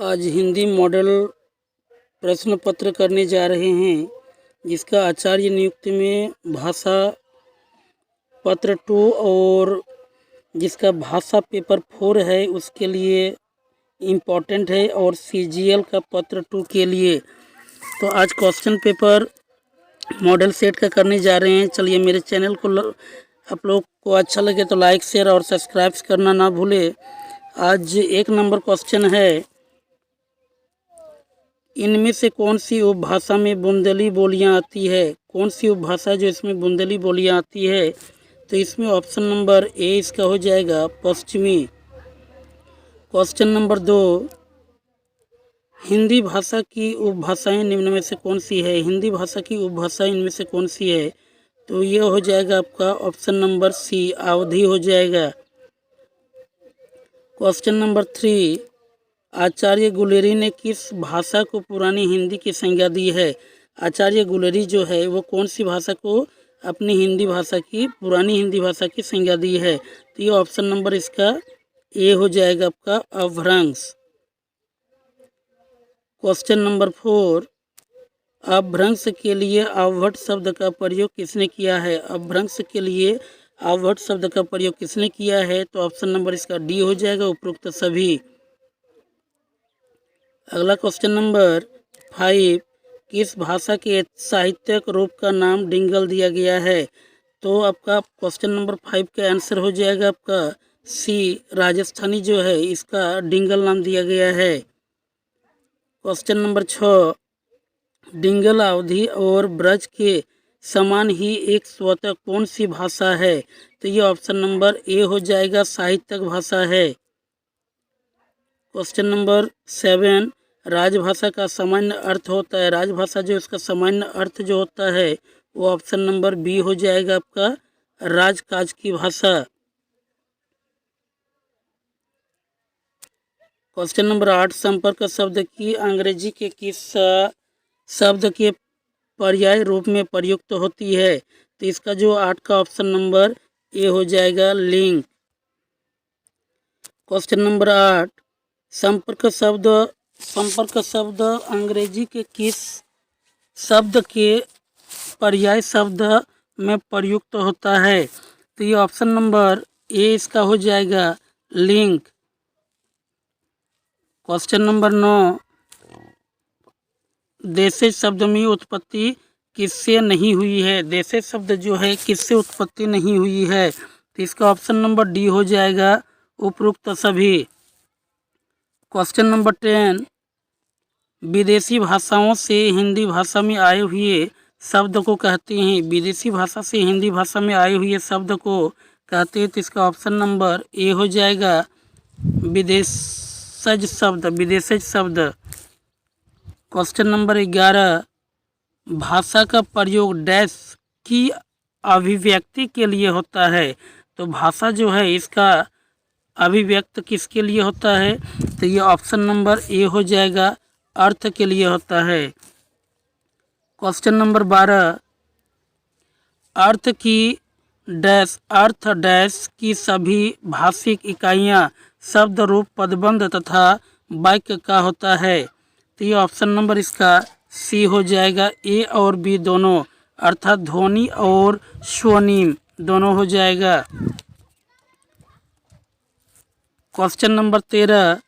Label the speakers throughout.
Speaker 1: आज हिंदी मॉडल प्रश्न पत्र करने जा रहे हैं, जिसका आचार्य नियुक्ति में भाषा पत्र 2 और जिसका भाषा पेपर 4 है उसके लिए इम्पोर्टेंट है, और CGL का पत्र 2 के लिए। तो आज क्वेश्चन पेपर मॉडल सेट का करने जा रहे हैं। चलिए, मेरे चैनल को आप लोग को अच्छा लगे तो लाइक शेयर और सब्सक्राइब करना ना भूले। आज 1 नंबर क्वेश्चन है, इनमें से कौन सी उपभाषा में बुंदेली बोलियां आती है। कौन सी उपभाषा जो इसमें बुंदेली बोलियां आती है, तो इसमें ऑप्शन नंबर ए इसका हो जाएगा पश्चिमी। क्वेश्चन नंबर 2, हिंदी भाषा की उपभाषाएं निम्न में से कौन सी है। हिंदी भाषा की उपभाषा इनमें से कौन सी है, तो ये हो जाएगा आपका ऑप्शन नंबर सी, अवधी हो जाएगा। क्वेश्चन नंबर 3, आचार्य गुलेरी ने किस भाषा को पुरानी हिंदी की संज्ञा दी है। आचार्य गुलेरी जो है वो कौन सी भाषा को अपनी हिंदी भाषा की पुरानी हिंदी भाषा की संज्ञा दी है, तो ये ऑप्शन नंबर इसका ए हो जाएगा आपका अपभ्रंश। क्वेश्चन नंबर 4, अपभ्रंश के लिए अवभट शब्द का प्रयोग किसने किया है। अपभ्रंश के लिए अवभट शब्द का प्रयोग किसने किया है, तो ऑप्शन नंबर इसका डी हो जाएगा, उपरोक्त सभी। अगला क्वेश्चन नंबर 5, किस भाषा के साहित्यिक रूप का नाम डिंगल दिया गया है, तो आपका क्वेश्चन नंबर 5 का आंसर हो जाएगा आपका सी, राजस्थानी जो है इसका डिंगल नाम दिया गया है। क्वेश्चन नंबर 6, डिंगल अवधी और ब्रज के समान ही एक स्वतः कौन सी भाषा है, तो ये ऑप्शन नंबर ए हो जाएगा, साहित्यिक भाषा है। क्वेश्चन नंबर 7, राजभाषा का सामान्य अर्थ होता है। राजभाषा जो इसका सामान्य अर्थ जो होता है वो ऑप्शन नंबर बी हो जाएगा आपका, राजकाज की भाषा। क्वेश्चन नंबर 8, संपर्क शब्द की अंग्रेजी के किस शब्द के पर्याय रूप में प्रयुक्त होती है, तो इसका जो 8 का ऑप्शन नंबर ए हो जाएगा, लिंक। क्वेश्चन नंबर 8, संपर्क शब्द अंग्रेजी के किस शब्द के पर्याय शब्द में प्रयुक्त होता है, तो ये ऑप्शन नंबर ए इसका हो जाएगा, लिंक। क्वेश्चन नंबर 9, देशज शब्द में उत्पत्ति किससे नहीं हुई है। देशज शब्द जो है किससे उत्पत्ति नहीं हुई है, तो इसका ऑप्शन नंबर डी हो जाएगा, उपरोक्त सभी। क्वेश्चन नंबर 10, विदेशी भाषाओं से हिंदी भाषा में आए हुए शब्द को कहते हैं। विदेशी भाषा से हिंदी भाषा में आए हुए शब्द को कहते हैं, तो इसका ऑप्शन नंबर ए हो जाएगा, विदेशज शब्द। क्वेश्चन नंबर 11, भाषा का प्रयोग डैश की अभिव्यक्ति के लिए होता है, तो भाषा जो है इसका अभिव्यक्त किसके लिए होता है, तो ये ऑप्शन नंबर ए हो जाएगा, अर्थ के लिए होता है। क्वेश्चन नंबर 12, अर्थ डैश की सभी भाषिक इकाइयां शब्द रूप पदबंध तथा वाक्य का होता है, तो ये ऑप्शन नंबर इसका सी हो जाएगा, ए और बी दोनों, अर्थात ध्वनि और स्वनिम दोनों हो जाएगा। क्वेश्चन नंबर 13,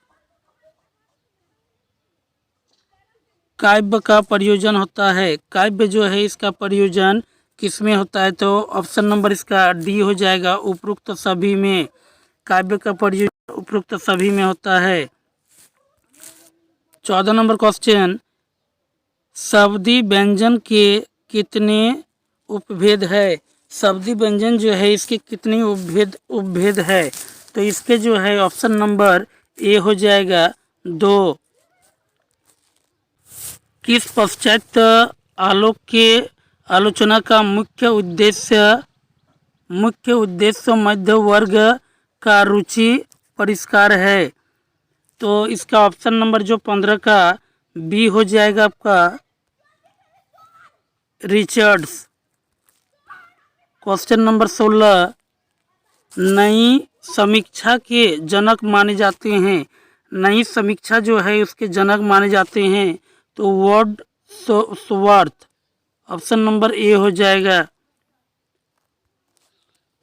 Speaker 1: काव्य का प्रयोजन होता है। काव्य जो है इसका प्रयोजन किसमें होता है, तो ऑप्शन नंबर इसका डी हो जाएगा, उपरोक्त सभी में। काव्य का प्रयोजन उपरोक्त सभी में होता है। 14 नंबर क्वेश्चन, शब्दी व्यंजन के कितने उपभेद है। शब्दी व्यंजन जो है इसके कितने उपभेद है, तो इसके जो है ऑप्शन नंबर ए हो जाएगा, 2। किस पाश्चात्य आलोक के आलोचना का मुख्य उद्देश्य मध्य वर्ग का रुचि परिष्कार है, तो इसका ऑप्शन नंबर जो 15 का बी हो जाएगा आपका, रिचर्ड्स। क्वेश्चन नंबर 16, नई समीक्षा के जनक माने जाते हैं। नई समीक्षा जो है उसके जनक माने जाते हैं? तो वर्ड्सवर्थ। ऑप्शन नंबर ए हो जाएगा।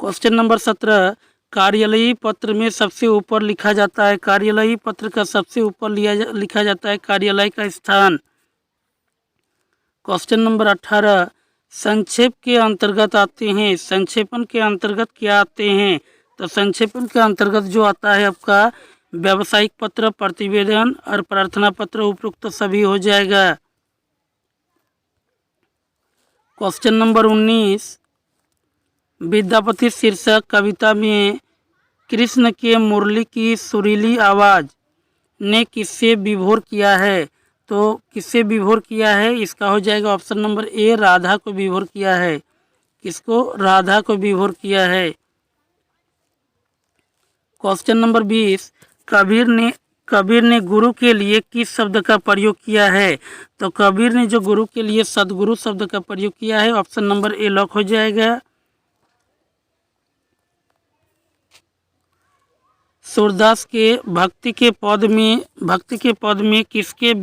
Speaker 1: क्वेश्चन नंबर 17, कार्यालयी पत्र में सबसे ऊपर लिखा जाता है। कार्यालयी पत्र का सबसे ऊपर लिखा जाता है कार्यालय का स्थान। क्वेश्चन नंबर 18, संक्षेप के अंतर्गत आते हैं। संक्षेपण के अंतर्गत क्या आते हैं? तो संक्षेपण के अंतर्गत जो आता है आपका व्यावसायिक पत्र, प्रतिवेदन और प्रार्थना पत्र, उपरोक्त सभी हो जाएगा। क्वेश्चन नंबर 19, विद्यापति शीर्षक कविता में कृष्ण के मुरली की सुरीली आवाज़ ने किससे विभोर किया है? तो किससे विभोर किया है? इसका हो जाएगा ऑप्शन नंबर ए, राधा को विभोर किया है। किसको? राधा को विभोर किया है। क्वेश्चन नंबर 20, कबीर ने गुरु के लिए किस शब्द का प्रयोग किया है? तो कबीर ने जो गुरु के लिए सदगुरु शब्द का प्रयोग किया है। ऑप्शन नंबर ए लॉक हो जाएगा। सूरदास के भक्ति के पद में किसके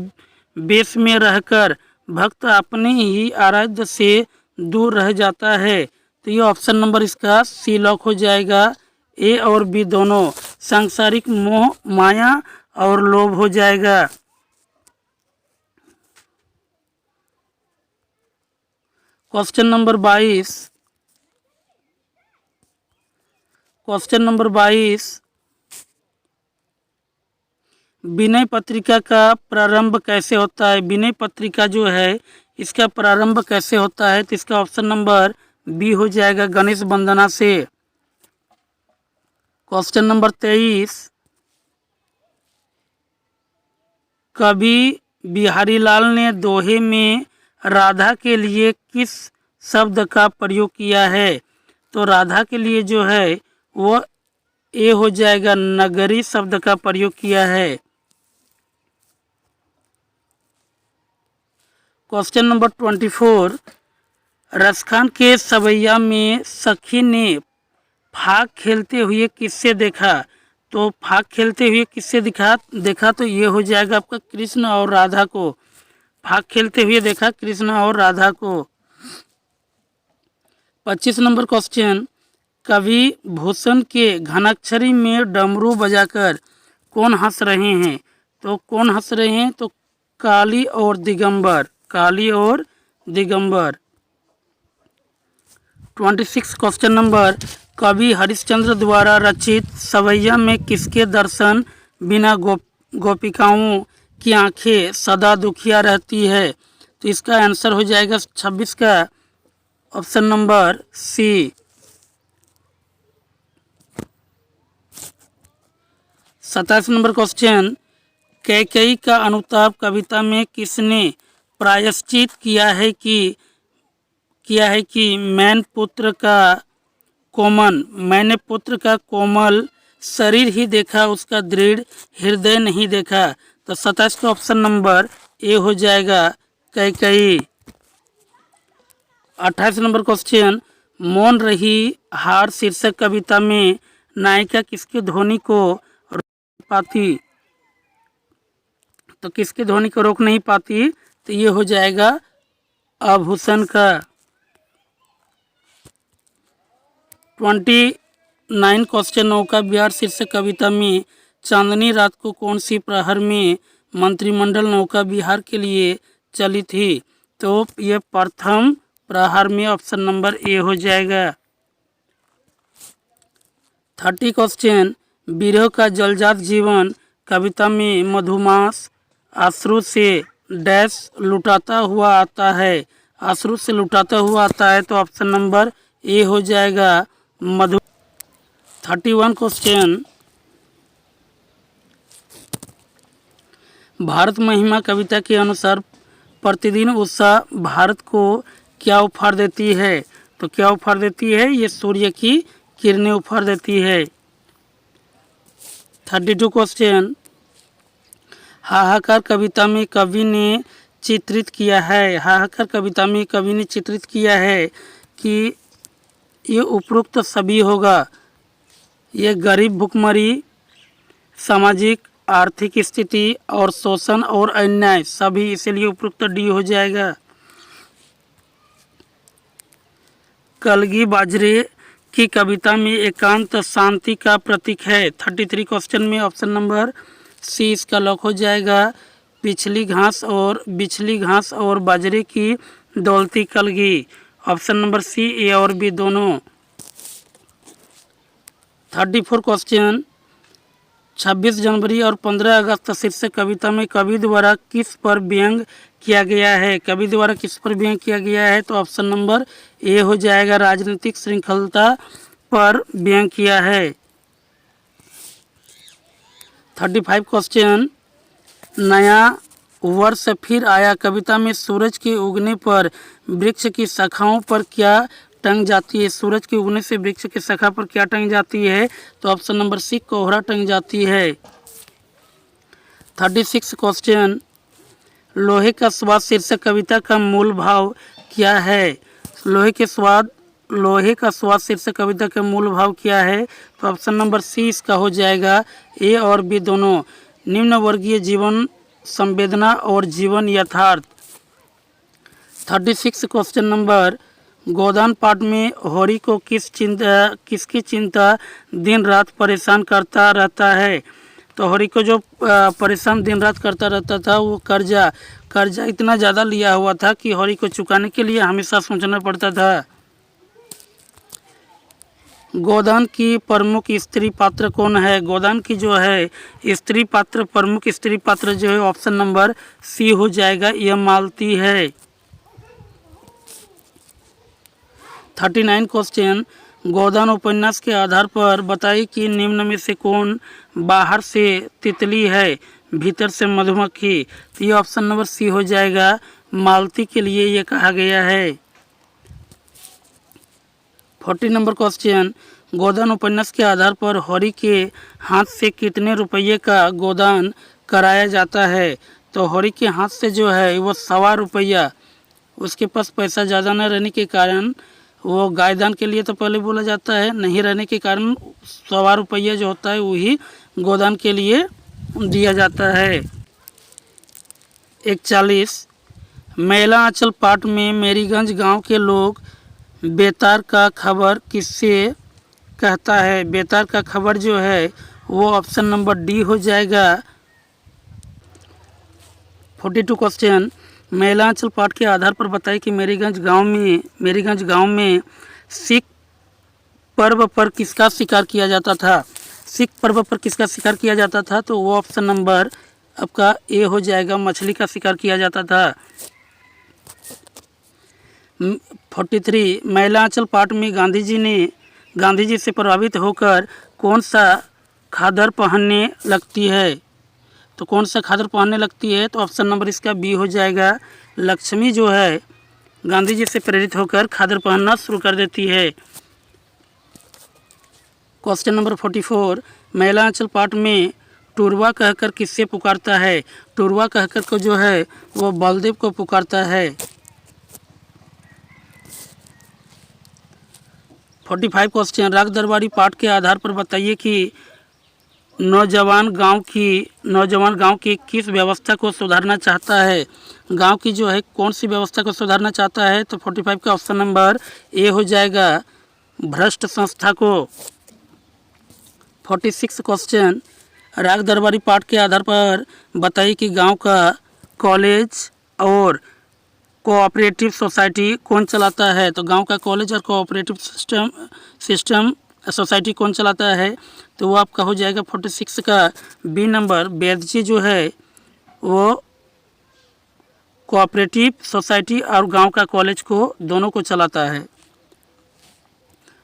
Speaker 1: बेस में रहकर भक्त अपने ही आराध्य से दूर रह जाता है? तो ये ऑप्शन नंबर इसका सी लॉक हो जाएगा। ए और बी दोनों सांसारिक मोह, माया और लोभ हो जाएगा। क्वेश्चन नंबर 22, विनय पत्रिका का प्रारंभ कैसे होता है? विनय पत्रिका जो है इसका प्रारंभ कैसे होता है? तो इसका ऑप्शन नंबर बी हो जाएगा, गणेश वंदना से। क्वेश्चन नंबर 23, कवि बिहारी लाल ने दोहे में राधा के लिए किस शब्द का प्रयोग किया है? तो राधा के लिए जो है वो ए हो जाएगा, नगरी शब्द का प्रयोग किया है। क्वेश्चन नंबर 24, रसखान के सवैया में सखी ने फाग खेलते हुए किससे देखा? तो फाग खेलते हुए किससे देखा? तो ये हो जाएगा आपका कृष्ण और राधा को। फाग खेलते हुए देखा कृष्ण और राधा को। 25 नंबर क्वेश्चन, कवि भूषण के घनाक्षरी में डमरू बजाकर कौन हंस रहे हैं? तो कौन हंस रहे हैं? तो काली और दिगंबर। 26 क्वेश्चन नंबर, कवि हरिश्चंद्र द्वारा रचित सवैया में किसके दर्शन बिना गोपिकाओं की आंखें सदा दुखिया रहती है? तो इसका आंसर हो जाएगा 26 का option number C. 27 number question, Kaikeyi का अनुताप कविता में किसने प्रायश्चित किया है कि मैंने पुत्र का कोमल शरीर ही देखा, उसका दृढ़ हृदय नहीं देखा? तो 27 का ऑप्शन नंबर ए हो जाएगा, कैकेयी। 28 नंबर क्वेश्चन, मौन रही हार शीर्षक कविता में नायिका किसके ध्वनि को रोक पाती? तो किसके ध्वनि को रोक नहीं पाती? तो ये हो जाएगा आभूषण का। 29 क्वेश्चन, नौका विहार शीर्षक कविता में चांदनी रात को कौन सी प्रहर में मंत्रिमंडल नौका विहार के लिए चली थी? तो ये प्रथम प्रहर में ऑप्शन नंबर ए हो जाएगा। 30 क्वेश्चन, विरह का जलजात जीवन कविता में मधुमास अश्रु से डैश लुटाता हुआ आता है। अश्रु से लुटाता हुआ आता है, तो ऑप्शन नंबर ए हो जाएगा मधु। 31 क्वेश्चन, भारत महिमा कविता के अनुसार प्रतिदिन उत्साह भारत को क्या उपहार देती है? तो क्या उपहार देती है? ये सूर्य की किरणें उपहार देती है। 32 क्वेश्चन, हाहाकार कविता में कवि ने चित्रित किया है। हाहाकार कविता में कवि ने चित्रित किया है कि ये उपरोक्त सभी होगा। ये गरीब भुखमरी, सामाजिक आर्थिक स्थिति और शोषण और अन्याय सभी, इसलिए उपयुक्त डी हो जाएगा। कलगी बाजरे की कविता में एकांत शांति का प्रतीक है। 33 क्वेश्चन में ऑप्शन नंबर सी इसका लॉक हो जाएगा। बिछली घास और बाजरे की दौलती कलगी, ऑप्शन नंबर सी, ए और बी दोनों। 34 क्वेश्चन, 26 जनवरी और 15 अगस्त शीर्षक कविता में कवि द्वारा किस पर व्यंग किया गया है? कवि द्वारा किस पर व्यंग किया गया है? तो ऑप्शन नंबर ए हो जाएगा, राजनीतिक श्रृंखलता पर व्यंग किया है। 35 क्वेश्चन, नया वर्ष फिर आया कविता में सूरज के उगने पर वृक्ष की शाखाओं पर क्या टंग जाती है? सूरज के उगने से वृक्ष की शाखा पर क्या टंग जाती है? तो ऑप्शन नंबर सी, कोहरा टंग जाती है। 36 क्वेश्चन, लोहे का स्वाद शीर्षक कविता का मूल भाव क्या है? लोहे का स्वाद शीर्षक कविता का मूल भाव क्या है? तो ऑप्शन नंबर सी इसका हो जाएगा, ए और बी दोनों। निम्न वर्गीय जीवन संवेदना और जीवन यथार्थ। 36 क्वेश्चन नंबर, गोदान पाठ में होरी को किसकी चिंता दिन रात परेशान करता रहता है? तो होरी को जो परेशान दिन रात करता रहता था वो कर्जा इतना ज़्यादा लिया हुआ था कि होरी को चुकाने के लिए हमेशा सोचना पड़ता था। गोदान की प्रमुख स्त्री पात्र कौन है? गोदान की जो है प्रमुख स्त्री पात्र जो है ऑप्शन नंबर सी हो जाएगा, यह मालती है। 39 क्वेश्चन, गोदान उपन्यास के आधार पर बताइए कि निम्न में से कौन बाहर से तितली है भीतर से मधुमक्खी? तो ये ऑप्शन नंबर सी हो जाएगा, मालती के लिए ये कहा गया है। 40 नंबर क्वेश्चन, गोदान उपन्यास के आधार पर होरी के हाथ से कितने रुपये का गोदान कराया जाता है? तो होरी के हाथ से जो है वो 1.25 रुपया, उसके पास पैसा ज़्यादा न रहने के कारण वो गायदान के लिए तो पहले बोला जाता है, नहीं रहने के कारण 1.25 रुपया जो होता है वही गोदान के लिए दिया जाता है। 41, मेला आंचल पाठ में मेरीगंज गांव के लोग बेतार का खबर किससे कहता है? बेतार का खबर जो है वो ऑप्शन नंबर डी हो जाएगा। 42 क्वेश्चन, मेलांचल पाठ के आधार पर बताइए कि मेरीगंज गांव में सिख पर्व पर किसका शिकार किया जाता था? सिख पर्व पर किसका शिकार किया जाता था? तो वो ऑप्शन नंबर आपका ए हो जाएगा, मछली का शिकार किया जाता था। 43, मेलांचल पाठ में गांधी जी से प्रभावित होकर कौन सा खादर पहनने लगती है? तो कौन सा खादर पहनने लगती है? तो ऑप्शन नंबर इसका बी हो जाएगा, लक्ष्मी जो है गांधी जी से प्रेरित होकर खादर पहनना शुरू कर देती है। क्वेश्चन नंबर 44, मेलांचल पाठ में टूरवा कहकर किससे पुकारता है? टूरवा कहकर को जो है वो बलदेव को पुकारता है। 45 क्वेश्चन, राग दरबारी पाठ के आधार पर बताइए कि नौजवान गांव की किस व्यवस्था को सुधारना चाहता है? गांव की जो है कौन सी व्यवस्था को सुधारना चाहता है? तो 45 का ऑप्शन नंबर ए हो जाएगा, भ्रष्ट संस्था को। 46 क्वेश्चन, राग दरबारी पाठ के आधार पर बताइए कि गांव का कॉलेज और कोऑपरेटिव सोसाइटी कौन चलाता है? तो गांव का कॉलेज और कोऑपरेटिव सिस्टम सोसाइटी कौन चलाता है? तो वो आपका हो जाएगा 46 का बी नंबर, वैद्य जी जो है वो कोऑपरेटिव सोसाइटी और गांव का कॉलेज को दोनों को चलाता है।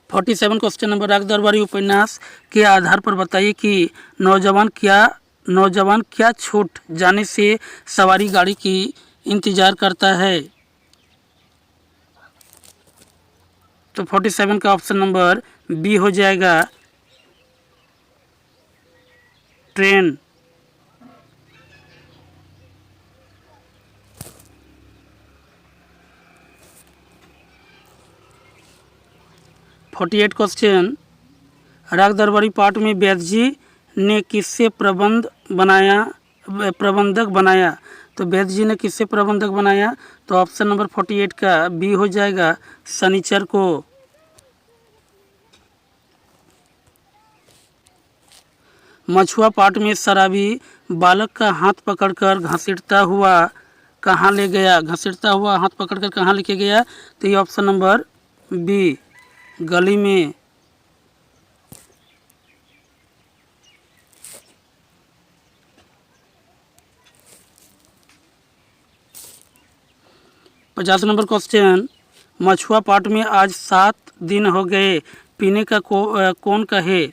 Speaker 1: 47 क्वेश्चन नंबर, राग दरबारी उपन्यास के आधार पर बताइए कि नौजवान क्या छूट जाने से सवारी गाड़ी की इंतज़ार करता है? तो 47 का ऑप्शन नंबर बी हो जाएगा, ट्रेन। 48 क्वेश्चन, राग दरबारी पाठ में वैद्य जी ने किससे प्रबंध बनाया, प्रबंधक बनाया। तो बेद जी ने किससे प्रबंधक बनाया? तो ऑप्शन नंबर 48 का बी हो जाएगा, शनिचर को। मछुआ पाठ में शराबी बालक का हाथ पकड़कर घसीटता हुआ कहाँ ले गया? घसीटता हुआ हाथ पकड़कर कहाँ लेके गया? तो ये ऑप्शन नंबर बी, गली में। पचास नंबर क्वेश्चन, मछुआ पाठ में आज 7 दिन हो गए, पीने का कौन कहे?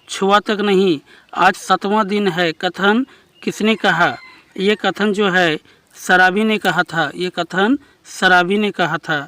Speaker 1: छुआ तक नहीं, आज 7वां दिन है, कथन किसने कहा? ये कथन जो है शराबी ने कहा था, ये कथन शराबी ने कहा था।